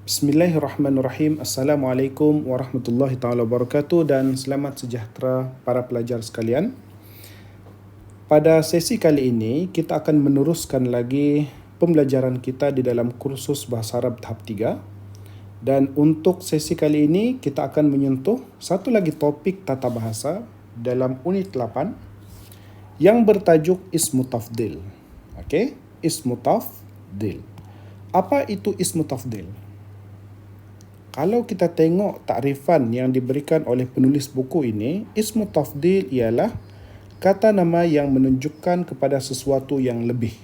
Bismillahirrahmanirrahim. Assalamualaikum warahmatullahi taala wabarakatuh dan selamat sejahtera para pelajar sekalian. Pada sesi kali ini kita akan meneruskan lagi pembelajaran kita di dalam kursus Bahasa Arab tahap 3. Dan untuk sesi kali ini kita akan menyentuh satu lagi topik tata bahasa dalam unit 8 yang bertajuk Ismu Tafdil. Okey, Ismu Tafdil. Apa itu Ismu Tafdil? Kalau kita tengok takrifan yang diberikan oleh penulis buku ini, Ismu Tafdil ialah kata nama yang menunjukkan kepada sesuatu yang lebih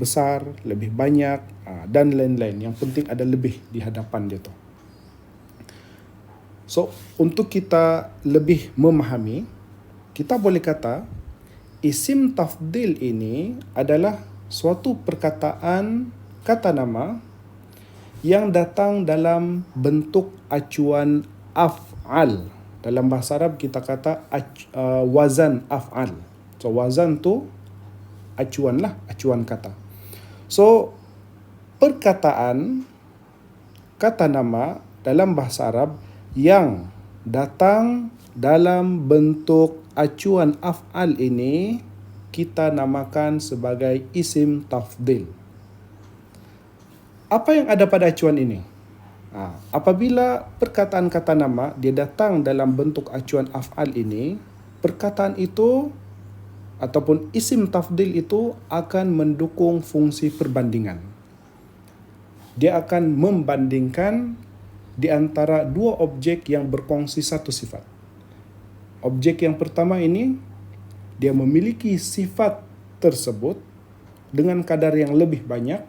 besar, lebih banyak dan lain-lain. Yang penting ada lebih di hadapan dia tu. So, untuk kita lebih memahami, kita boleh kata isim tafdil ini adalah suatu perkataan kata nama yang datang dalam bentuk acuan af'al. Dalam bahasa Arab kita kata wazan af'al. So wazan tu acuan lah, acuan kata. So perkataan kata nama dalam bahasa Arab yang datang dalam bentuk acuan af'al ini kita namakan sebagai isim tafdil. Apa yang ada pada acuan ini? Apabila perkataan kata nama dia datang dalam bentuk acuan af'al ini, perkataan itu ataupun isim tafdil itu akan mendukung fungsi perbandingan. Dia akan membandingkan di antara dua objek yang berkongsi satu sifat. Objek yang pertama ini dia memiliki sifat tersebut dengan kadar yang lebih banyak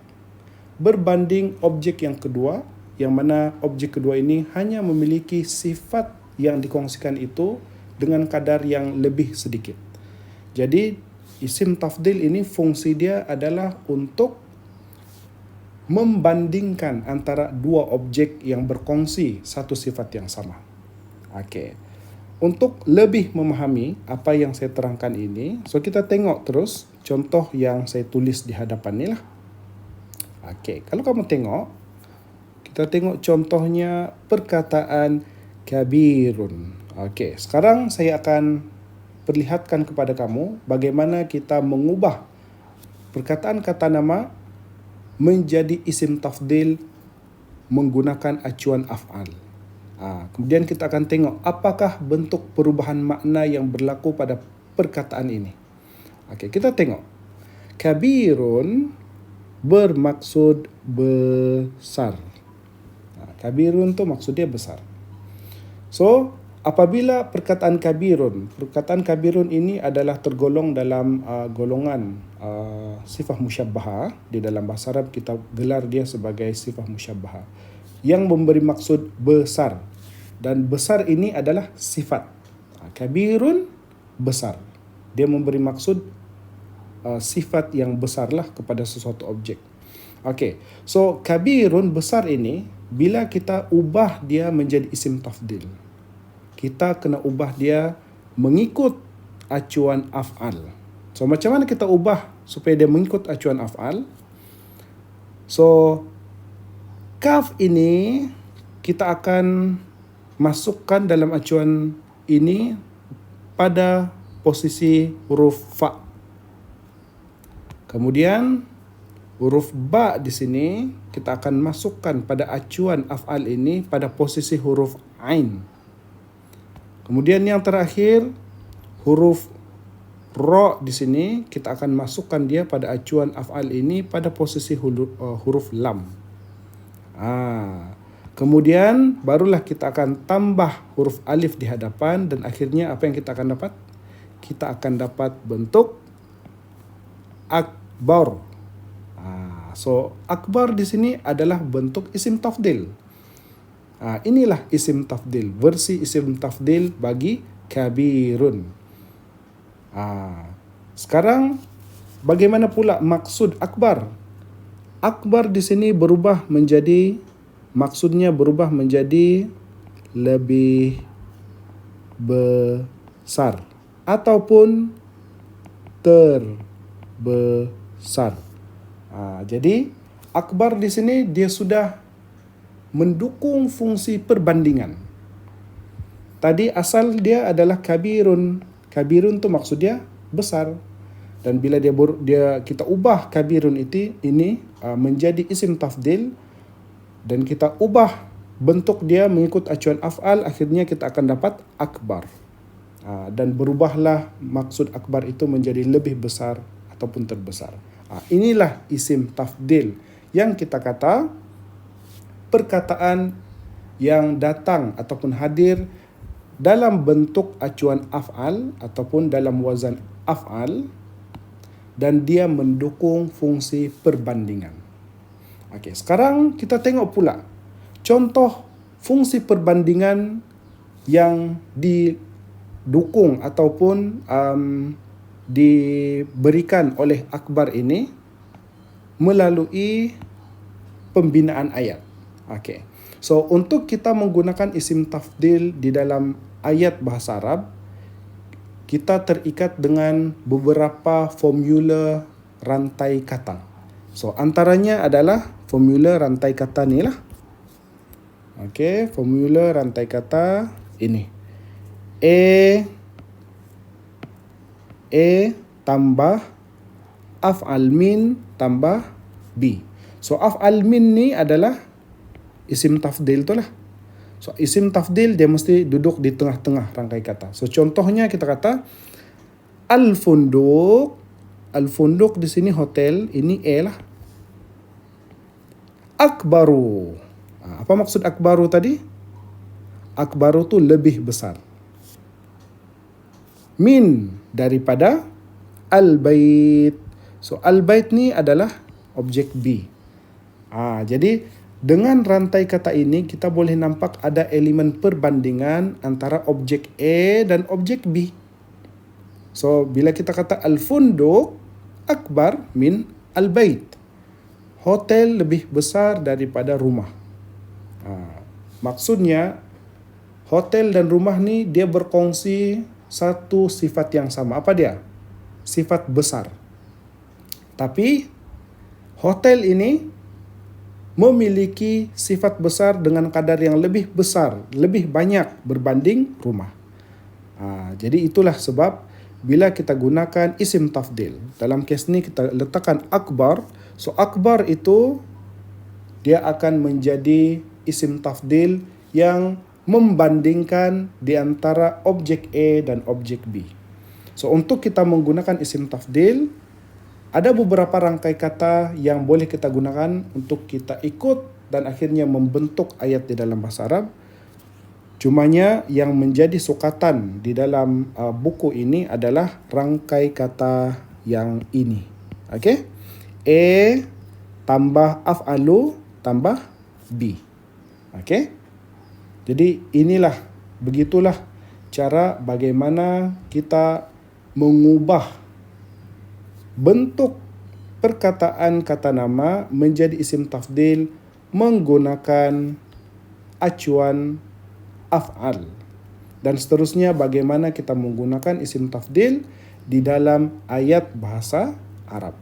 berbanding objek yang kedua, yang mana objek kedua ini hanya memiliki sifat yang dikongsikan itu dengan kadar yang lebih sedikit. Jadi isim tafdil ini fungsi dia adalah untuk membandingkan antara dua objek yang berkongsi satu sifat yang sama. Okey. Untuk lebih memahami apa yang saya terangkan ini, so kita tengok terus contoh yang saya tulis di hadapan ni lah. Okey, kalau kamu tengok, kita tengok contohnya perkataan kabirun. Okey, sekarang saya akan perlihatkan kepada kamu bagaimana kita mengubah perkataan kata nama menjadi isim tafdil menggunakan acuan af'al. Kemudian kita akan tengok apakah bentuk perubahan makna yang berlaku pada perkataan ini. Okey, kita tengok. Kabirun bermaksud besar. Kabirun tu maksud dia besar. So, apabila perkataan kabirun ini adalah tergolong dalam golongan sifah musyabbahah, di dalam bahasa Arab kita gelar dia sebagai sifah musyabbahah yang memberi maksud besar, dan besar ini adalah sifat. Kabirun besar. Dia memberi maksud sifat yang besarlah kepada sesuatu objek. Okey. So kabirun besar ini bila kita ubah dia menjadi isim tafdil, kita kena ubah dia mengikut acuan af'al. So macam mana kita ubah supaya dia mengikut acuan af'al? So kaf ini kita akan masukkan dalam acuan ini pada posisi huruf fa. Kemudian huruf ba di sini kita akan masukkan pada acuan af'al ini pada posisi huruf ain. Kemudian yang terakhir huruf ra di sini kita akan masukkan dia pada acuan af'al ini pada posisi huruf lam. Kemudian barulah kita akan tambah huruf alif di hadapan dan akhirnya apa yang kita akan dapat? Kita akan dapat bentuk akbar. So akbar di sini adalah bentuk isim tafdil. Inilah isim tafdil, versi isim tafdil bagi kabirun. Sekarang bagaimana pula maksud akbar? Akbar di sini maksudnya berubah menjadi lebih besar ataupun terbesar. Jadi akbar di sini dia sudah mendukung fungsi perbandingan. Tadi asal dia adalah kabirun. Kabirun tu maksud dia besar. Dan bila kita ubah kabirun ini menjadi isim tafdil dan kita ubah bentuk dia mengikut acuan af'al, akhirnya kita akan dapat akbar. Dan berubahlah maksud akbar itu menjadi lebih besar ataupun terbesar. Inilah isim tafdil yang kita kata perkataan yang datang ataupun hadir dalam bentuk acuan af'al ataupun dalam wazan af'al dan dia mendukung fungsi perbandingan. Okey, sekarang kita tengok pula contoh fungsi perbandingan yang didukung ataupun diberikan oleh akbar ini melalui pembinaan ayat. Okey. So untuk kita menggunakan isim tafdil di dalam ayat bahasa Arab, kita terikat dengan beberapa formula rantai kata. So antaranya adalah formula rantai kata ni lah. Okey, formula rantai kata ini. A tambah af'al min tambah B. So af'al min ni adalah isim tafdil tu lah. So isim tafdil dia mesti duduk di tengah-tengah rangkai kata. So contohnya kita kata al-funduk. Al-funduk di sini hotel, ini A lah. Akbaru. Apa maksud akbaru tadi? Akbaru tu lebih besar. Min daripada al-bait. So al-bait ni adalah objek B. Jadi dengan rantai kata ini kita boleh nampak ada elemen perbandingan antara objek A dan objek B. So bila kita kata al-funduk akbar min al-bait. Hotel lebih besar daripada rumah. Maksudnya hotel dan rumah ni dia berkongsi satu sifat yang sama. Apa dia? Sifat besar. Tapi hotel ini memiliki sifat besar dengan kadar yang lebih besar, lebih banyak berbanding rumah. Jadi itulah sebab bila kita gunakan isim tafdil, dalam kes ni kita letakkan akbar. So akbar itu dia akan menjadi isim tafdil yang membandingkan di antara objek A dan objek B. So untuk kita menggunakan isim tafdil, ada beberapa rangkai kata yang boleh kita gunakan untuk kita ikut dan akhirnya membentuk ayat di dalam bahasa Arab. Cumanya yang menjadi sukatan di dalam buku ini adalah rangkai kata yang ini. Okey? A tambah af'alu tambah B. Okey? Jadi begitulah cara bagaimana kita mengubah bentuk perkataan kata nama menjadi isim tafdil menggunakan acuan af'al. Dan seterusnya bagaimana kita menggunakan isim tafdil di dalam ayat bahasa Arab.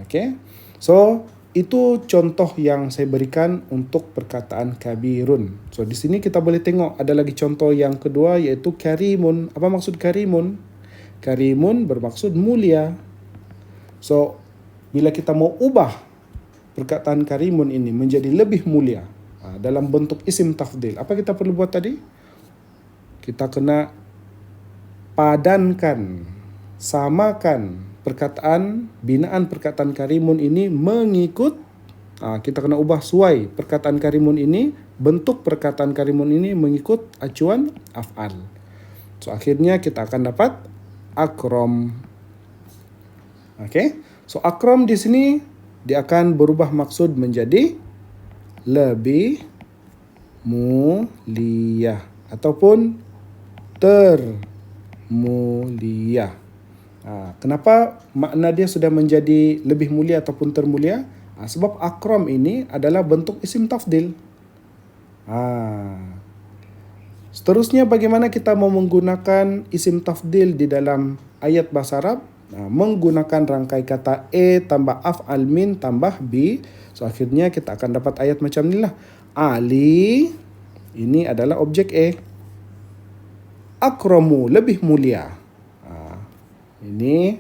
Okey. So itu contoh yang saya berikan untuk perkataan kabirun. So di sini kita boleh tengok ada lagi contoh yang kedua iaitu karimun. Apa maksud karimun? Karimun bermaksud mulia. So bila kita mau ubah perkataan karimun ini menjadi lebih mulia dalam bentuk isim tafdil, apa kita perlu buat tadi? Kita kena padankan, samakan binaan perkataan karimun ini mengikut, kita kena ubah suai perkataan karimun ini, bentuk perkataan karimun ini mengikut acuan af'al. So akhirnya kita akan dapat akram. Okey. So akram di sini dia akan berubah maksud menjadi lebih mulia ataupun termulia. Kenapa makna dia sudah menjadi lebih mulia ataupun termulia? Sebab akram ini adalah bentuk isim tafdil. Seterusnya bagaimana kita mau menggunakan isim tafdil di dalam ayat bahasa Arab? Menggunakan rangkai kata A tambah af'al min tambah B. So akhirnya kita akan dapat ayat macam ni lah. Ali, ini adalah objek A. Akramu, lebih mulia. Ini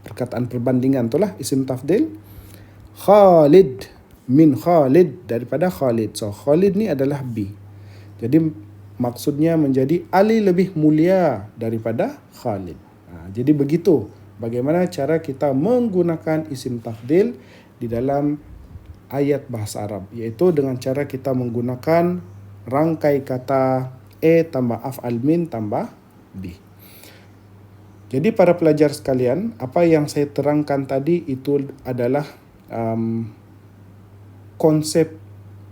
perkataan perbandingan tu lah, isim tafdil. Khalid, min Khalid, daripada Khalid. So Khalid ni adalah B. Jadi maksudnya menjadi Ali lebih mulia daripada Khalid. Jadi begitu bagaimana cara kita menggunakan isim tafdil di dalam ayat bahasa Arab, iaitu dengan cara kita menggunakan rangkai kata A tambah af'al min tambah B. Jadi para pelajar sekalian, apa yang saya terangkan tadi itu adalah konsep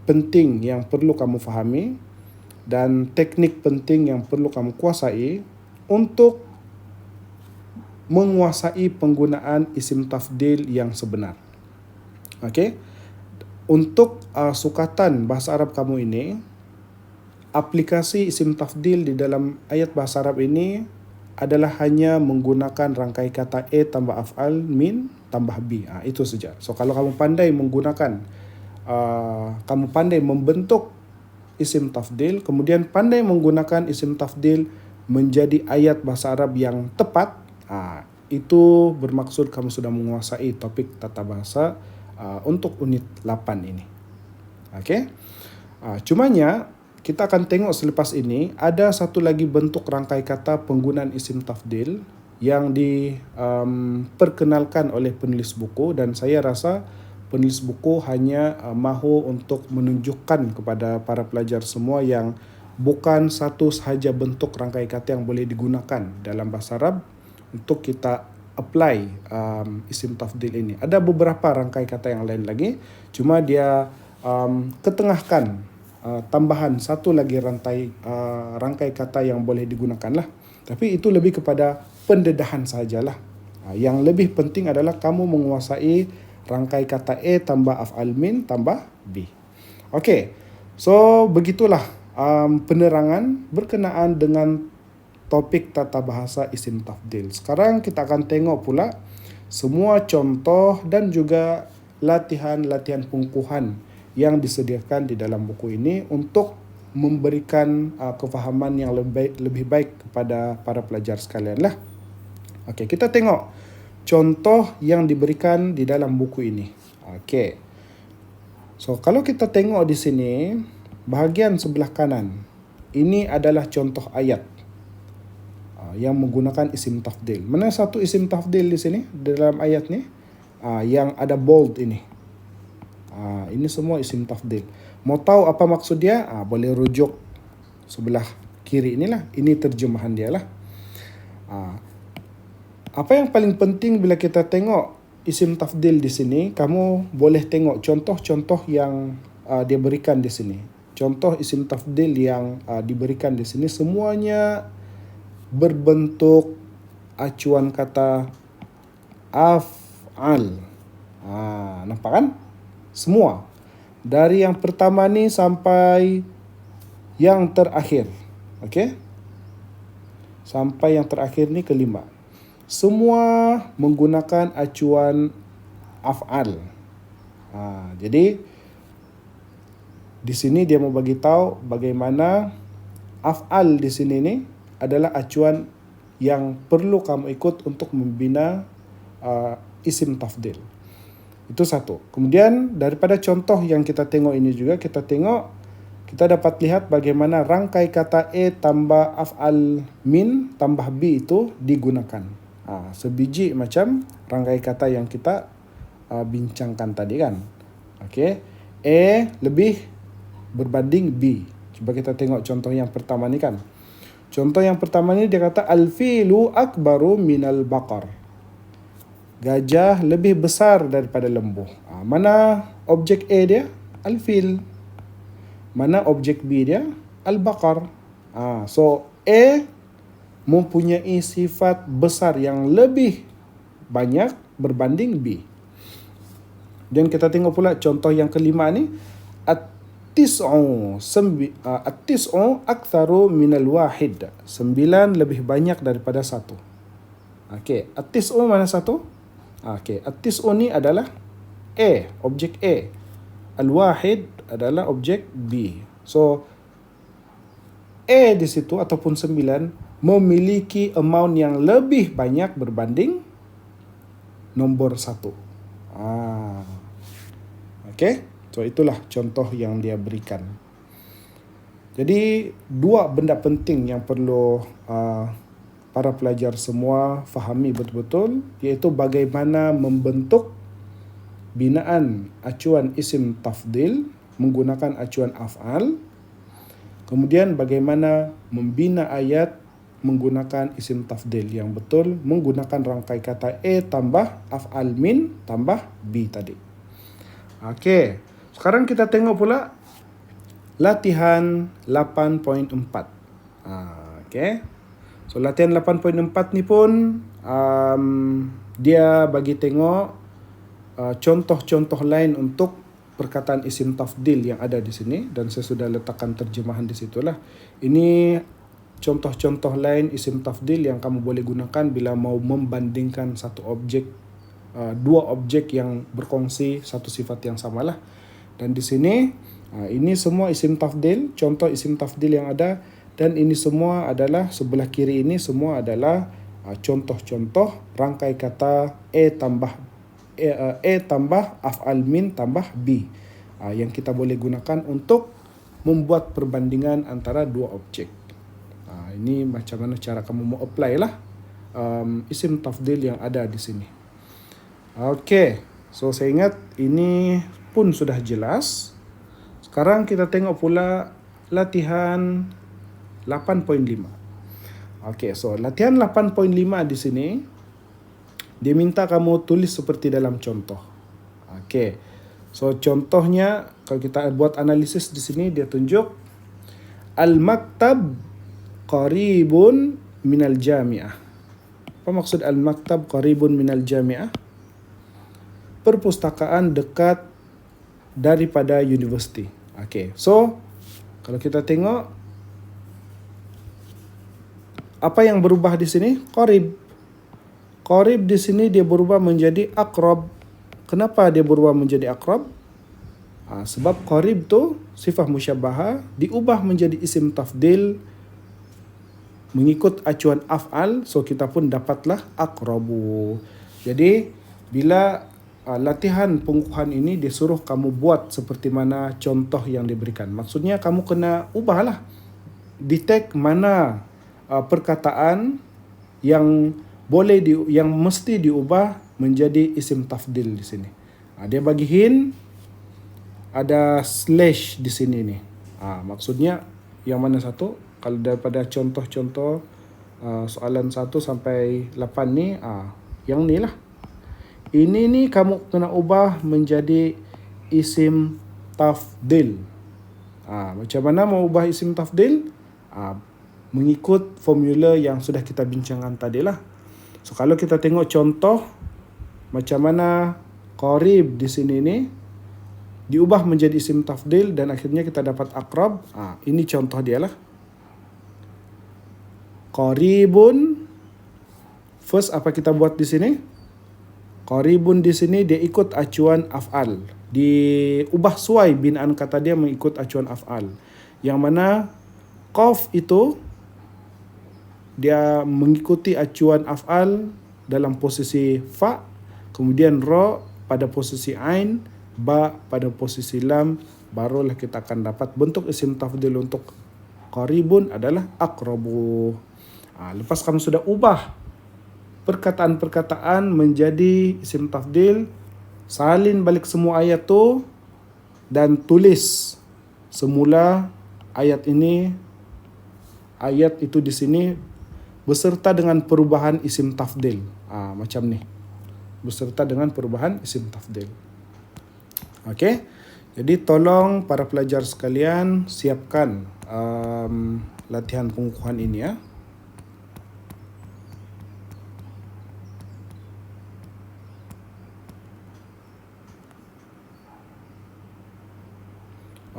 penting yang perlu kamu fahami dan teknik penting yang perlu kamu kuasai untuk menguasai penggunaan isim tafdil yang sebenar. Okey? Untuk sukatan bahasa Arab kamu ini, aplikasi isim tafdil di dalam ayat bahasa Arab ini adalah hanya menggunakan rangkai kata A tambah af'al min tambah B. Itu saja. So kalau kamu pandai menggunakan, kamu pandai membentuk isim tafdil, kemudian pandai menggunakan isim tafdil menjadi ayat bahasa Arab yang tepat, itu bermaksud kamu sudah menguasai topik tata bahasa untuk unit 8 ini. Okey? Cumanya kita akan tengok selepas ini ada satu lagi bentuk rangkai kata penggunaan isim tafdil yang diperkenalkan oleh penulis buku, dan saya rasa penulis buku hanya mahu untuk menunjukkan kepada para pelajar semua yang bukan satu sahaja bentuk rangkai kata yang boleh digunakan dalam bahasa Arab untuk kita apply isim tafdil ini. Ada beberapa rangkai kata yang lain lagi, cuma dia ketengahkan tambahan satu lagi rangkai kata yang boleh digunakan lah. Tapi itu lebih kepada pendedahan sahajalah. Yang lebih penting adalah kamu menguasai rangkai kata A tambah af'al min tambah B. Okey, so begitulah penerangan berkenaan dengan topik tata bahasa isim tafdil. Sekarang kita akan tengok pula semua contoh dan juga latihan-latihan pengukuhan yang disediakan di dalam buku ini untuk memberikan kefahaman yang lebih baik kepada para pelajar sekalian lah. Okey, kita tengok contoh yang diberikan di dalam buku ini. Okey. So kalau kita tengok di sini bahagian sebelah kanan, ini adalah contoh ayat yang menggunakan isim tafdil. Mana satu isim tafdil di sini dalam ayat ni? Yang ada bold ini. Ini semua isim tafdil. Mau tahu apa maksud dia? Boleh rujuk sebelah kiri inilah. Ini terjemahan dia lah. Apa yang paling penting bila kita tengok isim tafdil di sini, kamu boleh tengok contoh-contoh yang dia berikan di sini. Contoh isim tafdil yang diberikan di sini semuanya berbentuk acuan kata af'al. Nampak kan? Semua. Dari yang pertama ni sampai yang terakhir. Okey? Sampai yang terakhir ni kelima. Semua menggunakan acuan af'al. Jadi di sini dia mau bagi tahu bagaimana af'al di sini ni adalah acuan yang perlu kamu ikut untuk membina isim tafdil. Itu satu. Kemudian daripada contoh yang kita tengok ini juga, kita dapat lihat bagaimana rangkai kata A tambah af'al min tambah B itu digunakan. Sebiji macam rangkai kata yang kita bincangkan tadi kan. Okey. A lebih berbanding B. Cuba kita tengok contoh yang pertama ni kan. Contoh yang pertama ni dia kata al-filu akbaru minal baqar. Gajah lebih besar daripada lembu. Mana objek A dia? Al-fil. Mana objek B dia? Al-baqar. So A mempunyai sifat besar yang lebih banyak berbanding B. Dan kita tengok pula contoh yang kelima ni, at-tis'u aktsaru minal wahid. 9 lebih banyak daripada 1. Okey, at-tis'u mana 1? Okey, at-tis'u ni adalah A, objek A. al-wahid adalah objek B. So A di situ ataupun 9 memiliki amount yang lebih banyak berbanding nombor 1. Okay, so itulah contoh yang dia berikan. Jadi dua benda penting yang perlu para pelajar semua fahami betul-betul, iaitu bagaimana membentuk binaan acuan isim tafdil menggunakan acuan af'al. Kemudian bagaimana membina ayat menggunakan isim tafdil yang betul menggunakan rangkai kata A tambah af'al min tambah B tadi. Okey, sekarang kita tengok pula latihan 8.4. Okey. So latihan 8.4 ni pun dia bagi tengok contoh-contoh lain untuk perkataan isim tafdil yang ada di sini, dan saya sudah letakkan terjemahan di situlah. Ini contoh-contoh lain isim tafdil yang kamu boleh gunakan bila mau membandingkan satu objek, dua objek yang berkongsi satu sifat yang samalah. Dan di sini ini semua isim tafdil, contoh isim tafdil yang ada, dan ini semua adalah sebelah kiri ini semua adalah contoh-contoh rangkai kata A tambah af'al min tambah B yang kita boleh gunakan untuk membuat perbandingan antara dua objek. Ini macam mana cara kamu mau apply lah isim tafdil yang ada di sini. Okey, so saya ingat ini pun sudah jelas. Sekarang kita tengok pula latihan 8.5. Okey, so latihan 8.5 di sini dia minta kamu tulis seperti dalam contoh. Okey. So contohnya kalau kita buat analisis di sini dia tunjuk al-maktab qaribun minal jami'ah. Apa maksud al-maktab qaribun minal jami'ah? Perpustakaan dekat daripada universiti. Okey. So kalau kita tengok apa yang berubah di sini? Qarib. Qarib di sini dia berubah menjadi aqrab. Kenapa dia berubah menjadi aqrab? Sebab qarib tu sifat musyabbahah diubah menjadi isim tafdil mengikut acuan af'al, so kita pun dapatlah aqrabu. Jadi bila latihan pengukuhan ini disuruh kamu buat seperti mana contoh yang diberikan. Maksudnya kamu kena ubahlah. Detect mana perkataan yang yang mesti diubah menjadi isim tafdil di sini. Dia bagi hint ada slash di sini nih. Maksudnya yang mana satu? Kalau daripada contoh-contoh soalan 1 sampai 8 ni, yang ni lah. Ini ni kamu kena ubah menjadi isim tafdil. Macam mana mau ubah isim tafdil? Mengikut formula yang sudah kita bincangkan tadi lah. So kalau kita tengok contoh macam mana qarib di sini ni diubah menjadi isim tafdil dan akhirnya kita dapat aqrab. Ini contoh dia lah. Qaribun, first apa kita buat di sini? Qaribun di sini dia ikut acuan af'al. Diubah suai binaan kata dia mengikut acuan af'al. Yang mana qaf itu dia mengikuti acuan af'al dalam posisi fa, kemudian ra pada posisi ain, ba pada posisi lam, barulah kita akan dapat bentuk isim tafdil untuk qaribun adalah aqrabu. Lepas kamu sudah ubah perkataan-perkataan menjadi isim tafdil, salin balik semua ayat tu dan tulis semula ayat ini, ayat itu di sini beserta dengan perubahan isim tafdil. Macam ni. Beserta dengan perubahan isim tafdil. Okey. Jadi tolong para pelajar sekalian siapkan latihan pengukuhan ini ya.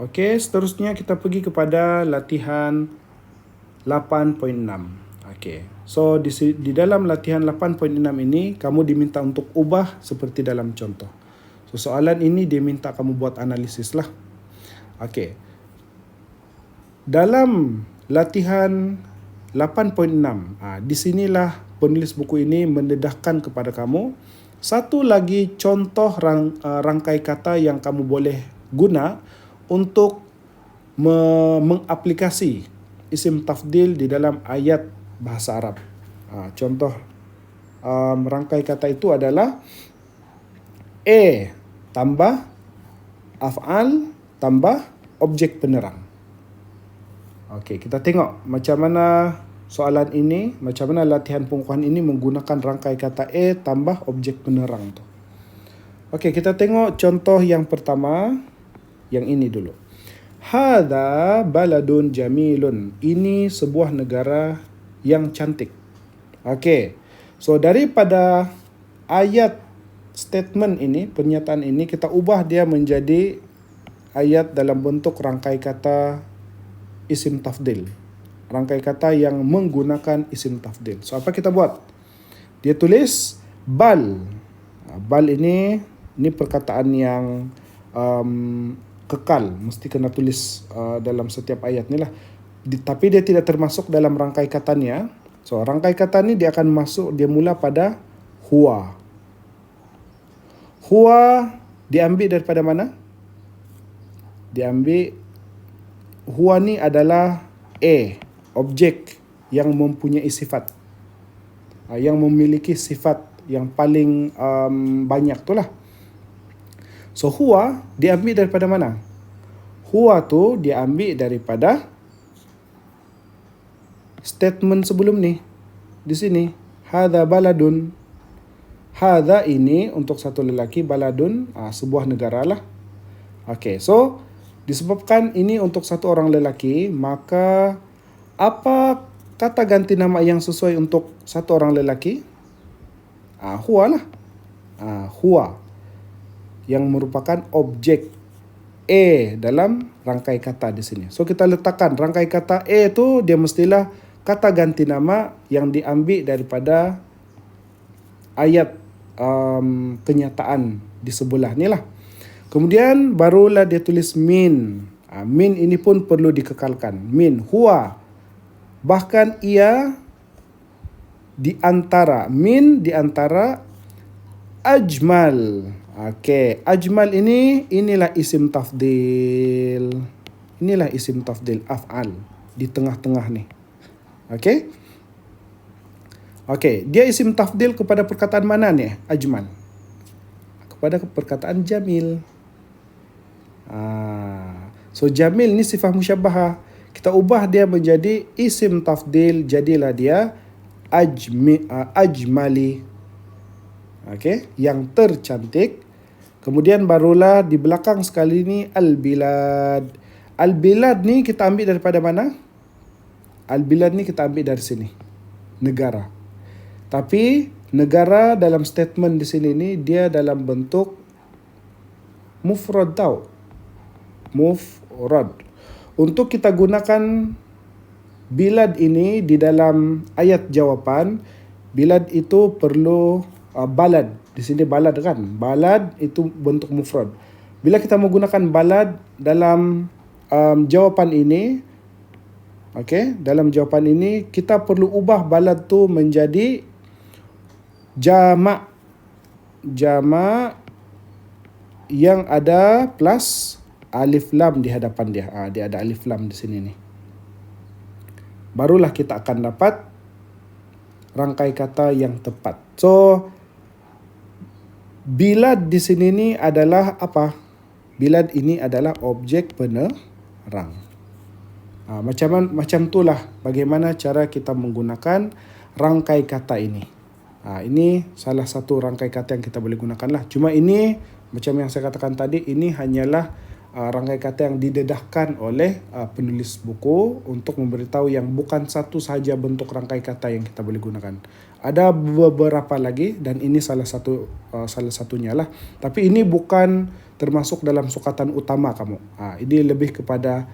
Okey, seterusnya kita pergi kepada latihan 8.6. Okey. So di dalam latihan 8.6 ini kamu diminta untuk ubah seperti dalam contoh. So soalan ini dia minta kamu buat analisis lah. Okey. Dalam latihan 8.6, di sinilah penulis buku ini mendedahkan kepada kamu satu lagi contoh rangkai kata yang kamu boleh guna untuk mengaplikasi isim tafdil di dalam ayat bahasa Arab. Contoh rangkai kata itu adalah tambah af'al tambah objek penerang. Okey, kita tengok macam mana soalan ini, macam mana latihan pengukuhan ini menggunakan rangkai kata tambah objek penerang tu. Okey, kita tengok contoh yang pertama, yang ini dulu. Hadza baladun jamilun. Ini sebuah negara yang cantik. Okey. So daripada ayat statement ini, pernyataan ini, kita ubah dia menjadi ayat dalam bentuk rangkai kata isim tafdil. Rangkai kata yang menggunakan isim tafdil. So apa kita buat? Dia tulis bal. Bal ini perkataan yang kekal. Mesti kena tulis dalam setiap ayat ni lah. Tapi dia tidak termasuk dalam rangkai katanya. So rangkai kata ni dia akan masuk, dia mula pada huwa. Huwa diambil daripada mana? Huwa ni adalah objek yang mempunyai sifat, yang memiliki sifat yang paling banyak tu lah. So huwa diambil daripada mana? Huwa tu diambil daripada statement sebelum ni. Di sini, hadza baladun. Hadza ini untuk satu lelaki, baladun sebuah negara lah. Okey, so disebabkan ini untuk satu orang lelaki, maka apa kata ganti nama yang sesuai untuk satu orang lelaki? Huwa lah. Huwa yang merupakan objek dalam rangkai kata di sini. So kita letakkan rangkai kata tu dia mestilah kata ganti nama yang diambil daripada ayat kenyataan di sebelah ni lah. Kemudian barulah dia tulis min. Min ini pun perlu dikekalkan. Min, huwa. Bahkan ia di antara. Min di antara ajmal. Okey, ajmal inilah isim tafdil. Inilah isim tafdil, af'al. Di tengah-tengah ni. Okey. Okey, dia isim tafdil kepada perkataan mana ni? Ajmal. Kepada perkataan jamil. So jamil ni sifat musyabbahah. Kita ubah dia menjadi isim tafdil, jadilah dia ajmali. Okey, yang tercantik. Kemudian barulah di belakang sekali ni al-bilad. Al-bilad ni kita ambil daripada mana? Al-bilad ni kita ambil dari sini. Negara. Tapi negara dalam statement di sini ni dia dalam bentuk mufrad tau. Mufrad. Untuk kita gunakan bilad ini di dalam ayat jawapan, bilad itu perlu balad. Di sini balad kan? Balad itu bentuk mufrad. Bila kita menggunakan balad dalam jawapan ini, okey, dalam jawapan ini kita perlu ubah balad tu menjadi jamak. Jamak yang ada plus alif lam di hadapan dia. Dia ada alif lam di sini ni. Barulah kita akan dapat rangkai kata yang tepat. So bilad di sini ni adalah apa? Bilad ini adalah objek penerang. Macam itulah bagaimana cara kita menggunakan rangkai kata ini. Ini salah satu rangkai kata yang kita boleh gunakan lah. Cuma ini macam yang saya katakan tadi, ini hanyalah rangkai kata yang didedahkan oleh penulis buku untuk memberitahu yang bukan satu sahaja bentuk rangkai kata yang kita boleh gunakan. Ada beberapa lagi dan ini salah satunya lah. Tapi ini bukan termasuk dalam sukatan utama kamu. Ini lebih kepada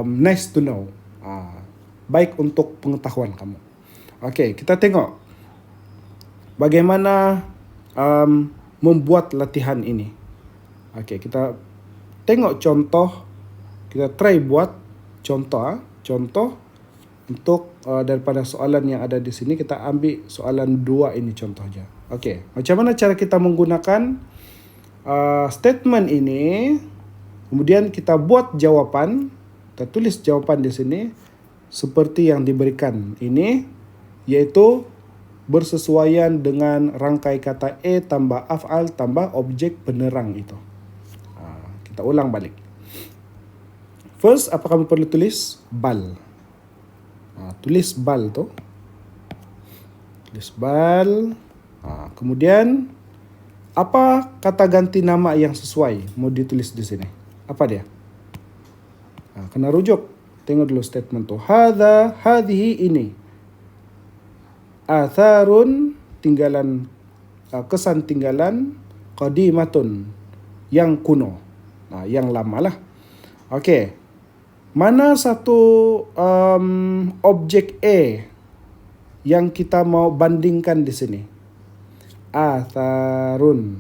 nice to know. Baik untuk pengetahuan kamu. Okey, kita tengok bagaimana membuat latihan ini. Okey, kita tengok contoh. Kita try buat contoh. Contoh untuk daripada soalan yang ada di sini, kita ambil soalan 2 ini contoh aja. Okey, macam mana cara kita menggunakan statement ini? Kemudian kita buat jawapan. Kita tulis jawapan di sini seperti yang diberikan ini, iaitu bersesuaian dengan rangkai kata A tambah af'al tambah objek penerang itu. Kita ulang balik. First, apa kamu perlu tulis? Bal. Tulis bal tu. Tulis bal. Kemudian, apa kata ganti nama yang sesuai mau ditulis di sini? Apa dia? Kena rujuk. Tengok dulu statement tu. Hadhihi ini. Atharun, tinggalan, kesan tinggalan, qadimatun, yang kuno. Yang lama lah. Okey. Mana satu objek A yang kita mau bandingkan di sini? Atharun.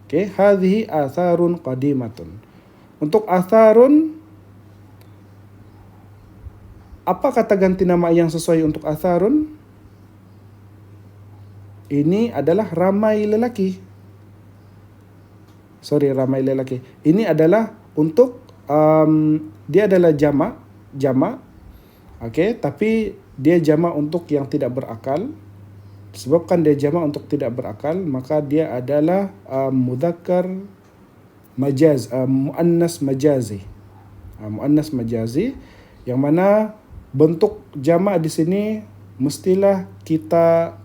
Okey, hadhihi atharun qadimatun. Untuk atharun, apa kata ganti nama yang sesuai untuk atharun? Ini adalah ramai lelaki. Ramai lelaki. Ini adalah untuk dia adalah jamak. Okey, tapi dia jamak untuk yang tidak berakal. Sebabkan dia jamak untuk tidak berakal, maka dia adalah mudzakkar muannas majazi. Muannas majazi, yang mana bentuk jamak di sini mestilah kita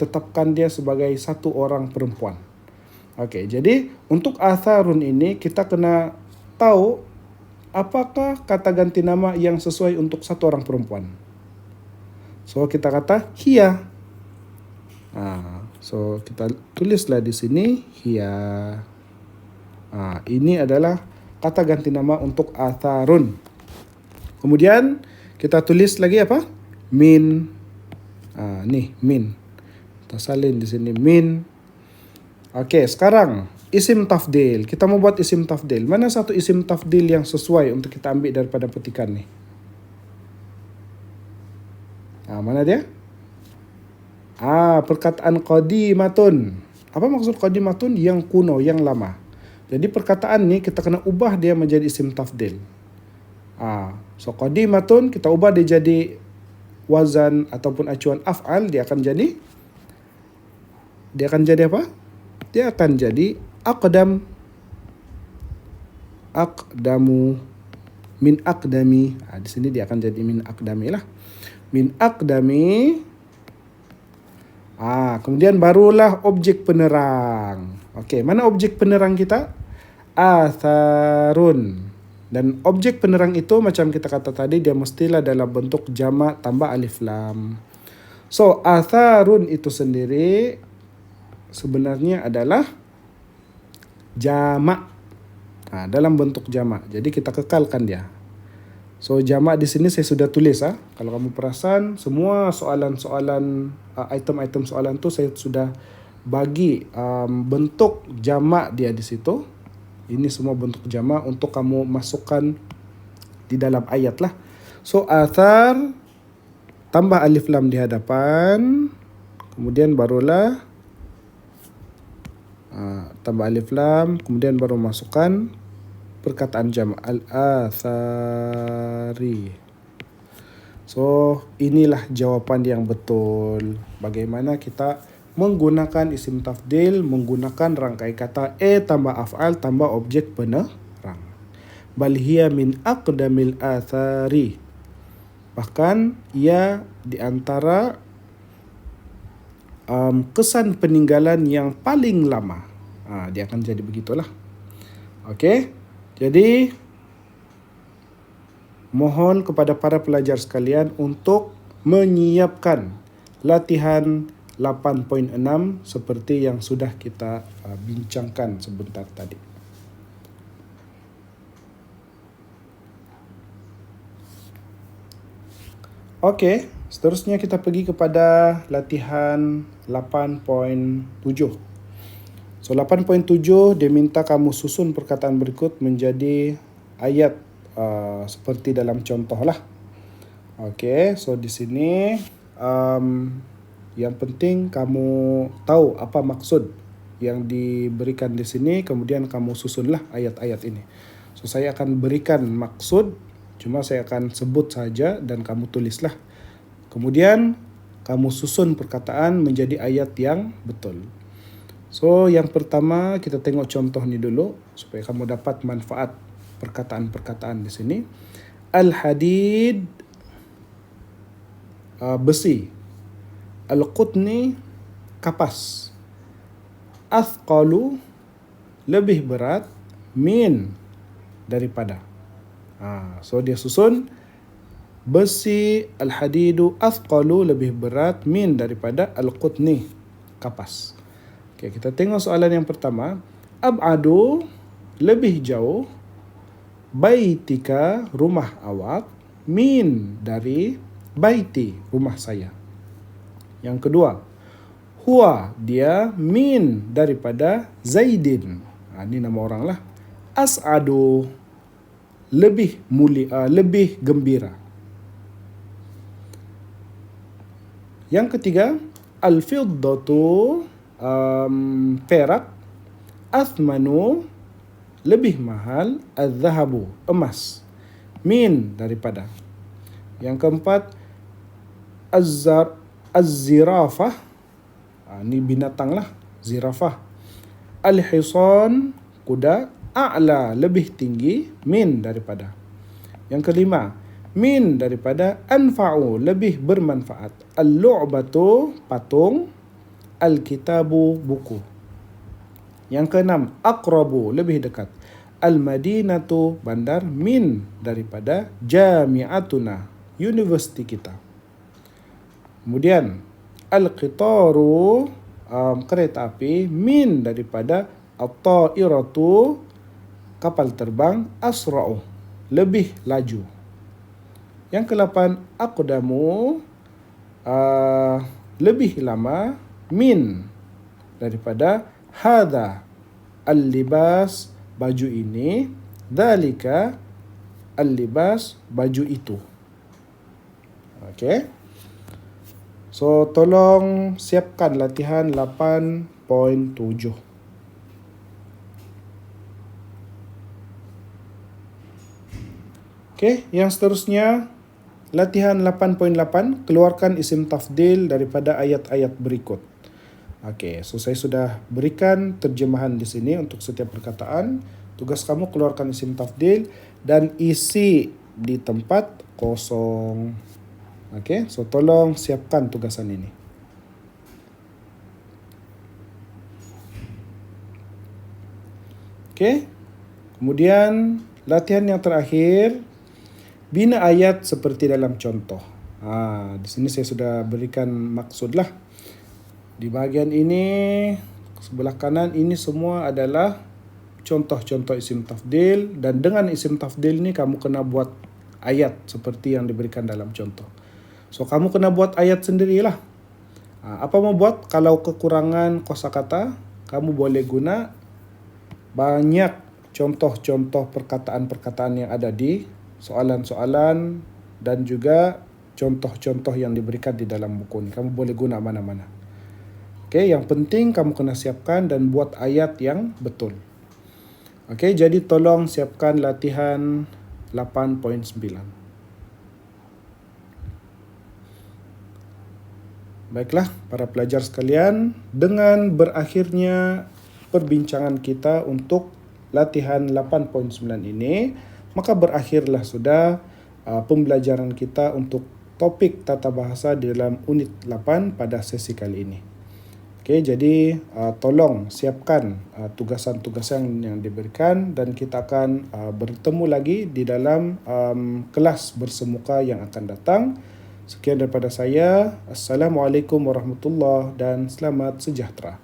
tetapkan dia sebagai satu orang perempuan. Okey, jadi untuk atharun ini kita kena tahu apakah kata ganti nama yang sesuai untuk satu orang perempuan. So kita kata hiya. So kita tulislah di sini hiya. Ini adalah kata ganti nama untuk atharun. Kemudian kita tulis lagi apa? Min. Nih min. Kita salin di sini min. Okey, sekarang isim tafdil. Kita mau buat isim tafdil. Mana satu isim tafdil yang sesuai untuk kita ambil daripada petikan ni? Mana dia? Perkataan qadimatun. Apa maksud qadimatun? Yang kuno, yang lama. Jadi perkataan ni kita kena ubah dia menjadi isim tafdil. So qadimatun kita ubah dia jadi wazan ataupun acuan af'al, dia akan jadi apa? Dia akan jadi aqdam. Aqdamu, min aqdami. Di sini dia akan jadi min aqdami lah. Min aqdami. Kemudian barulah objek penerang. Okey, mana objek penerang kita? Atharun. Dan objek penerang itu macam kita kata tadi, dia mestilah dalam bentuk jamak tambah alif lam. So atharun itu sendiri sebenarnya adalah jamak. Dalam bentuk jamak. Jadi kita kekalkan dia. So jamak di sini saya sudah tulis. Kalau kamu perasan, semua soalan-soalan, item-item soalan tu saya sudah bagi bentuk jamak dia di situ. Ini semua bentuk jamak untuk kamu masukkan di dalam ayat lah. So athar tambah alif lam di hadapan. Kemudian barulah tambah alif lam, kemudian baru masukkan perkataan jamak al-athari. So inilah jawapan yang betul. Bagaimana kita menggunakan isim tafdil, menggunakan rangkai kata tambah af'al tambah objek penerang. Bal hiya min aqdamil athari. Bahkan ia di antara kesan peninggalan yang paling lama. Dia akan jadi begitulah. Okey. Jadi mohon kepada para pelajar sekalian untuk menyiapkan latihan 8.6 seperti yang sudah kita bincangkan sebentar tadi. Okey, seterusnya kita pergi kepada latihan 8.7. So So 8.7 dia minta kamu susun perkataan berikut menjadi ayat seperti dalam contoh lah. Okay, so di sini yang penting kamu tahu apa maksud yang diberikan di sini, kemudian kamu susunlah ayat-ayat ini. So saya akan berikan maksud, cuma saya akan sebut saja dan kamu tulislah. Kemudian kamu susun perkataan menjadi ayat yang betul. So yang pertama kita tengok contoh ni dulu supaya kamu dapat manfaat perkataan-perkataan di sini. Al-hadid, besi. Al-qutni, kapas. Athqalu, lebih berat. Min, daripada. So dia susun besi, al-hadidu, athqalu, lebih berat. Min, daripada al-qutni, kapas. Okay, kita tengok soalan yang pertama. Ab'adu, lebih jauh. Baitika, rumah awak. Min, dari baiti, rumah saya. Yang kedua, huwa, dia. Min, daripada Zaidin. Ini nama orang lah. As'adu, lebih mulia, lebih gembira. Yang ketiga, al-fiddatu, perak. Athmanu, lebih mahal. Al-zahabu, emas. Min, daripada. Yang keempat, az-zirafah, ini binatang lah, zirafah. Al-hisan, kuda. A'la, lebih tinggi. Min, daripada. Yang kelima, min, daripada. Anfa'u, lebih bermanfaat. Al-lu'batu, patung. Al-kitabu, buku. Yang keenam, aqrabu, lebih dekat. Al-madinatu, bandar. Min, daripada. Jami'atuna, universiti kita. Kemudian al-qitaru, kereta api. Min, daripada. At-ta'iratu, kapal terbang. Asra'u, lebih laju. Yang ke-8, aqdamu, lebih lama. Min, daripada. Hadha, al-libas, baju ini. Dhalika, al-libas, baju itu. Okay. So tolong siapkan latihan 8.7. Okay, yang seterusnya latihan 8.8, keluarkan isim tafdil daripada ayat-ayat berikut. Okay, so saya sudah berikan terjemahan di sini untuk setiap perkataan. Tugas kamu keluarkan isim tafdil dan isi di tempat kosong. Okay, so tolong siapkan tugasan ini. Okay, kemudian latihan yang terakhir, bina ayat seperti dalam contoh. Di sini saya sudah berikan maksud lah. Di bahagian ini, sebelah kanan, ini semua adalah contoh-contoh isim tafdil. Dan dengan isim tafdil ni kamu kena buat ayat seperti yang diberikan dalam contoh. So kamu kena buat ayat sendirilah. Apa mau buat? Kalau kekurangan kosakata, kamu boleh guna banyak contoh-contoh perkataan-perkataan yang ada di soalan-soalan dan juga contoh-contoh yang diberikan di dalam buku ini. Kamu boleh guna mana-mana. Okay, yang penting kamu kena siapkan dan buat ayat yang betul. Okay, jadi tolong siapkan latihan 8.9. Baiklah, para pelajar sekalian, dengan berakhirnya perbincangan kita untuk latihan 8.9 ini, maka berakhirlah sudah pembelajaran kita untuk topik tata bahasa di dalam unit 8 pada sesi kali ini. Okey, jadi tolong siapkan tugasan-tugasan yang diberikan dan kita akan bertemu lagi di dalam kelas bersemuka yang akan datang. Sekian daripada saya. Assalamualaikum warahmatullahi dan selamat sejahtera.